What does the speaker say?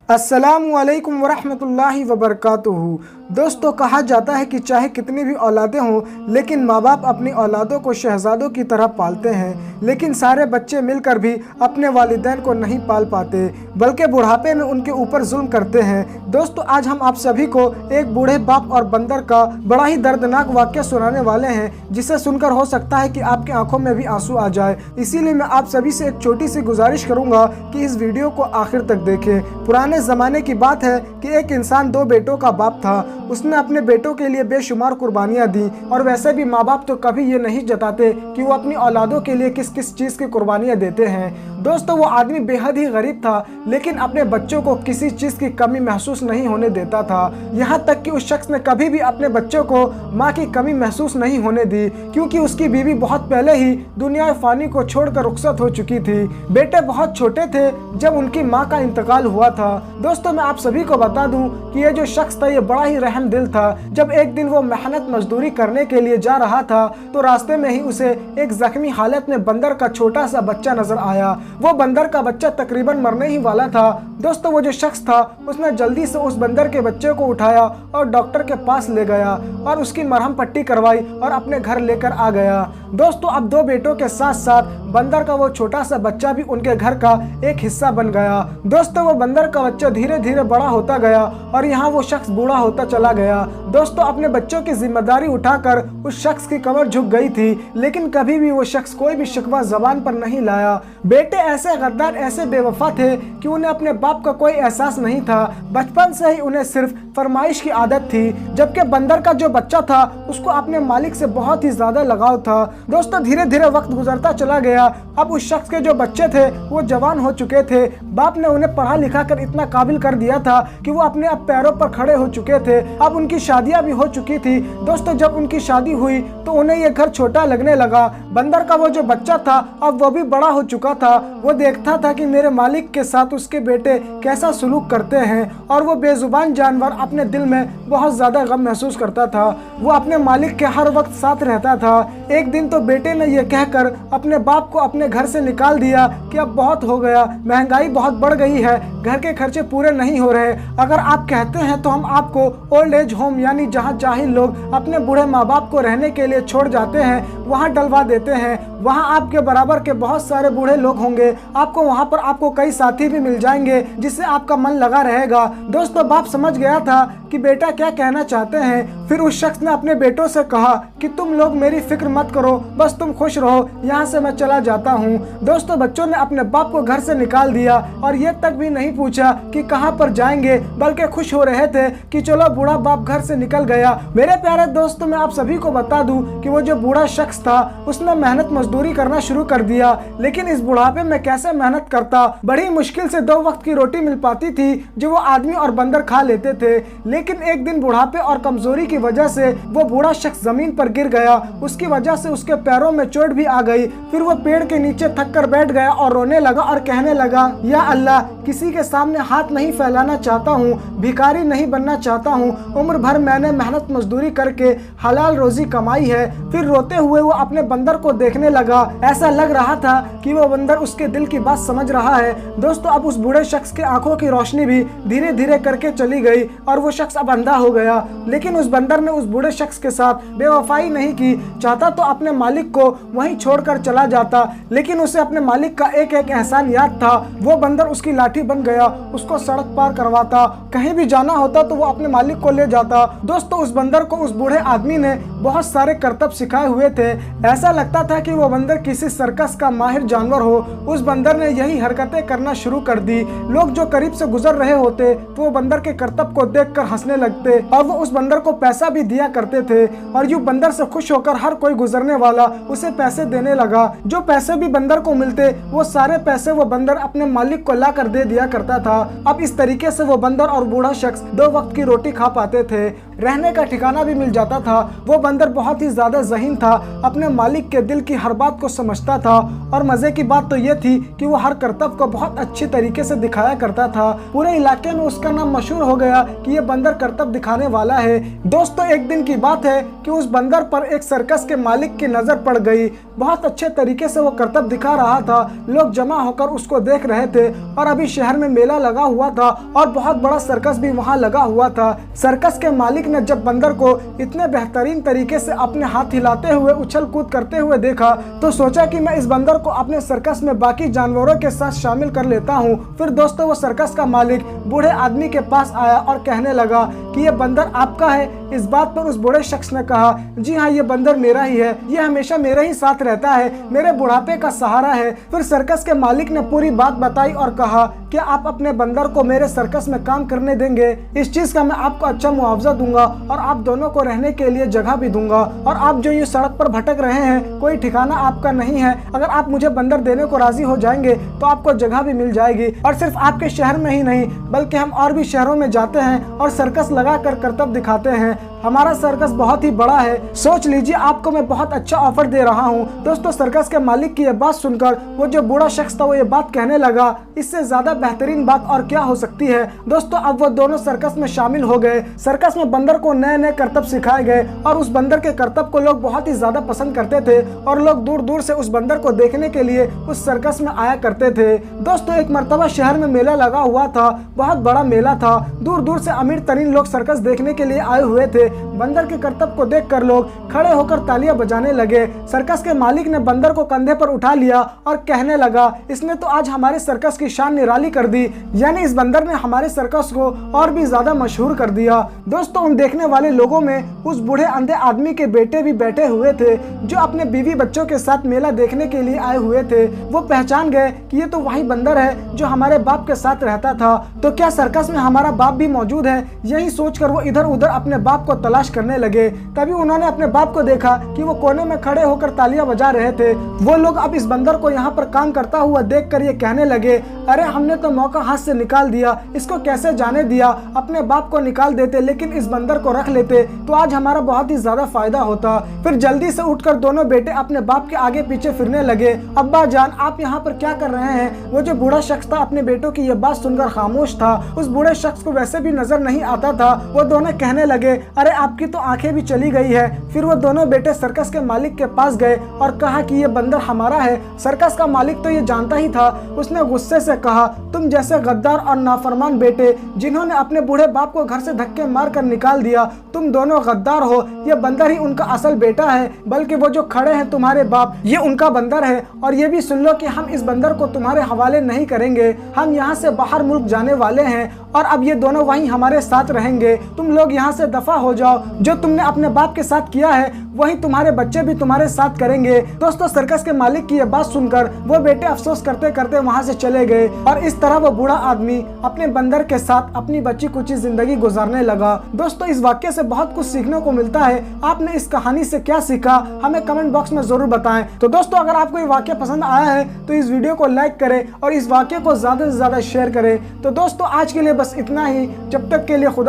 अस्सलामुअलैकुम वरहमतुल्लाहि वबरकातुहू। दोस्तों, कहा जाता है कि चाहे कितनी भी औलादें हों लेकिन माँ बाप अपनी औलादों को शहजादों की तरह पालते हैं, लेकिन सारे बच्चे मिलकर भी अपने वालिदैन को नहीं पाल पाते बल्कि बुढ़ापे में उनके ऊपर जुल्म करते हैं। दोस्तों, आज हम आप सभी को एक बूढ़े बाप और बंदर का बड़ा ही दर्दनाक वाक़या सुनाने वाले हैं, जिसे सुनकर हो सकता है कि आपकी आंखों में भी आंसू आ जाए। इसीलिए मैं आप सभी से एक छोटी सी गुजारिश करूंगा कि इस वीडियो को आखिर तक देखें। पुराने ज़माने की बात है कि एक इंसान दो बेटों का बाप था। उसने अपने बेटों के लिए बेशुमार कुर्बानियां दी, और वैसे भी माँ बाप तो कभी ये नहीं जताते कि वो अपनी औलादों के लिए किस किस चीज़ की कुर्बानियां देते हैं। दोस्तों, वो आदमी बेहद ही गरीब था, लेकिन अपने बच्चों को किसी चीज़ की कमी महसूस नहीं होने देता था। यहाँ तक कि उस शख्स ने कभी भी अपने बच्चों को माँ की कमी महसूस नहीं होने दी, क्योंकि उसकी बीवी बहुत पहले ही दुनिया फ़ानी को छोड़कर रुखसत हो चुकी थी। बेटे बहुत छोटे थे जब उनकी माँ का इंतकाल हुआ था। दोस्तों, मैं आप सभी को बता दूं कि ये जो शख्स था ये बड़ा ही रहम दिल था। जब एक दिन वो मेहनत मजदूरी करने के लिए जा रहा था तो रास्ते में ही उसे एक जख्मी हालत में बंदर का छोटा सा बच्चा नजर आया। वो बंदर का बच्चा तकरीबन मरने ही वाला था। दोस्तों, वो जो शख्स था उसने जल्दी से उस बंदर के बच्चे को उठाया और डॉक्टर के पास ले गया और उसकी मरहम पट्टी करवाई और अपने घर लेकर आ गया। दोस्तों, अब दो बेटों के साथ साथ बंदर का वो छोटा सा बच्चा भी उनके घर का एक हिस्सा बन गया। दोस्तों, वो बंदर का बच्चा धीरे धीरे बड़ा होता गया और यहाँ वो शख्स बूढ़ा होता चला गया। दोस्तों, अपने बच्चों की जिम्मेदारी उठाकर उस शख्स की कमर झुक गई थी, लेकिन कभी भी वो शख्स कोई भी शिकवा जबान पर नहीं लाया। बेटे ऐसे गद्दार, ऐसे बेवफा थे कि उन्हें अपने बाप का कोई एहसास नहीं था। बचपन से ही उन्हें सिर्फ फरमाइश की आदत थी, जबकि बंदर का जो बच्चा था उसको अपने मालिक से बहुत ही ज्यादा लगाव था। दोस्तों, धीरे धीरे वक्त गुजरता चला गया। अब उस शख्स के जो बच्चे थे वो जवान हो चुके थे। बाप ने उन्हें पढ़ा लिखा कर इतना काबिल कर दिया था कि वो अपने अब पैरों पर खड़े हो चुके थे। अब उनकी शादियां भी हो चुकी थी। दोस्तों, जब उनकी शादी हुई तो उन्हें ये घर छोटा लगने लगा। बंदर का वो जो बच्चा था अब वो भी बड़ा हो चुका था। वो देखता था कि मेरे मालिक के साथ उसके बेटे कैसा सुलूक करते हैं, और वो बेजुबान जानवर अपने दिल में बहुत ज्यादा गम महसूस करता था। वो अपने मालिक के हर वक्त साथ रहता था। एक दिन तो बेटे ने यह कहकर अपने बाप को अपने घर से निकाल दिया कि अब बहुत हो गया, महंगाई बहुत बढ़ गई है, घर के खर्चे पूरे नहीं हो रहे। अगर आप कहते हैं तो हम आपको ओल्ड एज होम यानी जहां जाहिल लोग अपने बूढ़े माँ बाप को रहने के लिए छोड़ जाते हैं वहां डलवा देते हैं। वहां आपके बराबर के बहुत सारे बूढ़े लोग होंगे। आपको वहां पर आपको कई साथी भी मिल जाएंगे जिससे आपका मन लगा रहेगा। दोस्तों, बाप समझ गया था कि बेटा क्या कहना चाहते हैं। फिर उस शख्स ने अपने बेटों से कहा कि तुम लोग मेरी फिक्र मत करो, बस तुम खुश रहो, यहाँ से मैं चला जाता हूँ। दोस्तों, बच्चों ने अपने बाप को घर से निकाल दिया और ये तक भी नहीं पूछा कि कहाँ पर जाएंगे, बल्कि खुश हो रहे थे कि चलो बूढ़ा बाप घर से निकल गया। मेरे प्यारे दोस्तों, मैं आप सभी को बता दूं कि वो जो बूढ़ा शख्स था उसने मेहनत मजदूरी करना शुरू कर दिया, लेकिन इस बुढ़ापे में कैसे मेहनत करता। बड़ी मुश्किल से 2 वक्त की रोटी मिल पाती थी जो वो आदमी और बंदर खा लेते थे। लेकिन एक दिन बुढ़ापे और कमजोरी की वजह से वो बूढ़ा शख्स जमीन पर गिर गया। उसकी वजह से उसके पैरों में चोट भी आ गई। फिर वो पेड़ के नीचे थक कर बैठ गया और रोने लगा और कहने लगा, या अल्लाह, किसी के सामने हाथ नहीं फैलाना चाहता हूँ, भिखारी नहीं बनना चाहता हूँ। उम्र भर मैंने मेहनत मजदूरी करके हलाल रोजी कमाई है। फिर रोते हुए वो अपने बंदर को देखने लगा। ऐसा लग रहा था कि वो बंदर उसके दिल की बात समझ रहा है। दोस्तों, अब उस बूढ़े शख्स के आंखों की रोशनी भी धीरे धीरे करके चली गई और वो शख्स अब अंधा हो गया। लेकिन उस बंदर ने उस बूढ़े शख्स के साथ बेवफाई नहीं की। चाहता तो अपने मालिक को वहीं छोड़कर चला जाता, लेकिन उसे अपने मालिक का एक एक एहसान याद था। वो बंदर उसकी लाठी बन गया, उसको सड़क पार करवाता, कहीं भी जाना होता तो वो अपने मालिक को ले जाता। दोस्तों, उस बंदर को उस बूढ़े आदमी ने बहुत सारे करतब सिखाए हुए थे। ऐसा लगता था कि वो बंदर किसी सर्कस का माहिर जानवर हो। उस बंदर ने यही हरकतें करना शुरू कर दी। लोग जो करीब से गुजर रहे होते तो वो बंदर के करतब को देखकर हंसने लगते और वो उस बंदर को पैसा भी दिया करते थे। और यूं बंदर से खुश होकर हर कोई गुजरने वाला उसे पैसे देने लगा। जो पैसे भी बंदर को मिलते वो सारे पैसे वो बंदर अपने मालिक को ला कर दे दिया करता था। अब इस तरीके से वो बंदर और बूढ़ा शख्स 2 वक्त की रोटी खा पाते थे, रहने का ठिकाना भी मिल जाता था। वो बंदर बहुत ही ज्यादा ज़हीन था, अपने मालिक के दिल की हर बात को समझता था और मजे की बात तो ये थी कि वो हर करतब को बहुत अच्छी तरीके से दिखाया करता था। पूरे इलाके में उसका नाम मशहूर हो गया कि ये बंदर करतब दिखाने वाला है। दोस्तों एक दिन की बात है कि उस बंदर पर एक सर्कस के मालिक की नजर पड़ गई। बहुत अच्छे तरीके से वो करतब दिखा रहा था, लोग जमा होकर उसको देख रहे थे और अभी शहर में मेला लगा हुआ था और बहुत बड़ा सर्कस भी वहाँ लगा हुआ था। सर्कस के मालिक ने जब बंदर को इतने बेहतरीन तरीके से अपने हाथ हिलाते हुए उछल कूद करते हुए देखा तो सोचा कि मैं इस बंदर को अपने सर्कस में बाकी जानवरों के साथ शामिल कर लेता हूँ। फिर दोस्तों वो सर्कस का मालिक बूढ़े आदमी के पास आया और कहने लगा कि ये बंदर आपका है। इस बात पर उस बूढ़े शख्स ने कहा, जी हाँ ये बंदर मेरा ही है, ये हमेशा मेरे ही साथ रहता है, मेरे बुढ़ापे का सहारा है। फिर सर्कस के मालिक ने पूरी बात बताई और कहा कि आप अपने बंदर को मेरे सर्कस में काम करने देंगे, इस चीज का मैं आपको अच्छा मुआवजा दूंगा और आप दोनों को रहने के लिए जगह भी दूंगा। और आप जो ये सड़क पर भटक रहे हैं, कोई ठिकाना आपका नहीं है, अगर आप मुझे बंदर देने को राजी हो जाएंगे तो आपको जगह भी मिल जाएगी। और सिर्फ आपके शहर में ही नहीं बल्कि हम और भी शहरों में जाते हैं और सर्कस लगा कर करतब दिखाते हैं। हमारा सर्कस बहुत ही बड़ा है, सोच लीजिए आपको मैं बहुत अच्छा ऑफर दे रहा हूँ। दोस्तों सर्कस के मालिक की यह बात सुनकर वो जो बूढ़ा शख्स था वो ये बात कहने लगा, इससे ज्यादा बेहतरीन बात और क्या हो सकती है। दोस्तों अब वो दोनों सर्कस में शामिल हो गए। सर्कस में बंदर को नए नए करतब सिखाए गए और उस बंदर के करतब को लोग बहुत ही ज्यादा पसंद करते थे और लोग दूर दूर से उस बंदर को देखने के लिए उस सर्कस में आया करते थे। दोस्तों एक मर्तबा शहर में मेला लगा हुआ था, बहुत बड़ा मेला था, दूर दूर से अमीर तरीन लोग सर्कस देखने के लिए आए हुए थे। बंदर के करतब को देखकर लोग खड़े होकर तालियां बजाने लगे। सर्कस के मालिक ने बंदर को कंधे पर उठा लिया और कहने लगा, इसने तो आज हमारे सर्कस की शान निराली कर दी, यानी इस बंदर ने हमारे सर्कस को और भी ज्यादा मशहूर कर दिया। दोस्तों उन देखने वाले लोगों में उस बूढ़े अंधे आदमी के बेटे भी बैठे हुए थे जो अपने बीवी बच्चों के साथ मेला देखने के लिए आए हुए थे। वो पहचान गए कि ये तो वही बंदर है जो हमारे बाप के साथ रहता था, तो क्या सर्कस में हमारा बाप भी मौजूद है? यही सोचकर वो इधर उधर अपने बाप को तलाश करने लगे। तभी उन्होंने अपने बाप को देखा कि वो कोने में खड़े होकर तालियां बजा रहे थे। वो लोग अब इस बंदर को यहाँ पर काम करता हुआ देखकर ये कहने लगे, अरे हमने तो मौका हाथ से निकाल दिया, इसको कैसे जाने दिया, अपने बाप को निकाल देते लेकिन इस बंदर को रख लेते तो आज हमारा बहुत ही ज्यादा फायदा होता। फिर जल्दी से उठकर दोनों बेटे अपने बाप के आगे पीछे फिरने लगे। अब्बा जान आप यहाँ पर क्या कर रहे हैं? वो जो बूढ़ा शख्स था अपने बेटों की यह बात सुनकर खामोश था। उस बूढ़े शख्स को वैसे भी नजर नहीं आता था। वो दोनों कहने लगे, अरे आपकी तो आंखें भी चली गई है। फिर वो दोनों बेटे सर्कस के मालिक के पास गए और कहा कि ये बंदर हमारा है। सर्कस का मालिक तो ये जानता ही था। उसने गुस्से से कहा, तुम जैसे गद्दार और नाफरमान बेटे जिन्होंने अपने बूढ़े बाप को घर से धक्के मार कर निकाल दिया, तुम दोनों गद्दार हो। ये बंदर ही उनका असल बेटा है, बल्कि वो जो खड़े हैं तुम्हारे बाप ये उनका बंदर है। और ये भी सुन लो कि हम इस बंदर को तुम्हारे हवाले नहीं करेंगे, हम यहाँ से बाहर मुल्क जाने वाले हैं और अब ये दोनों वहीं हमारे साथ रहेंगे। तुम लोग यहाँ से दफा हो जाओ। जो तुमने अपने बाप के साथ किया है वही तुम्हारे बच्चे भी तुम्हारे साथ करेंगे। दोस्तों सर्कस के मालिक की यह बात सुनकर वो बेटे अफसोस करते करते वहाँ से चले गए और इस तरह वो बूढ़ा आदमी अपने बंदर के साथ अपनी बच्ची कुची जिंदगी गुजारने लगा। दोस्तों इस वाक्य से बहुत कुछ सीखने को मिलता है। आपने इस कहानी से क्या सीखा हमें कमेंट बॉक्स में जरूर बताएं। तो दोस्तों अगर आपको ये वाक्य पसंद आया है तो इस वीडियो को लाइक करें और इस वाक्य को ज्यादा से ज्यादा शेयर करें। तो दोस्तों आज के लिए बस इतना ही, जब तक के लिए खुदा।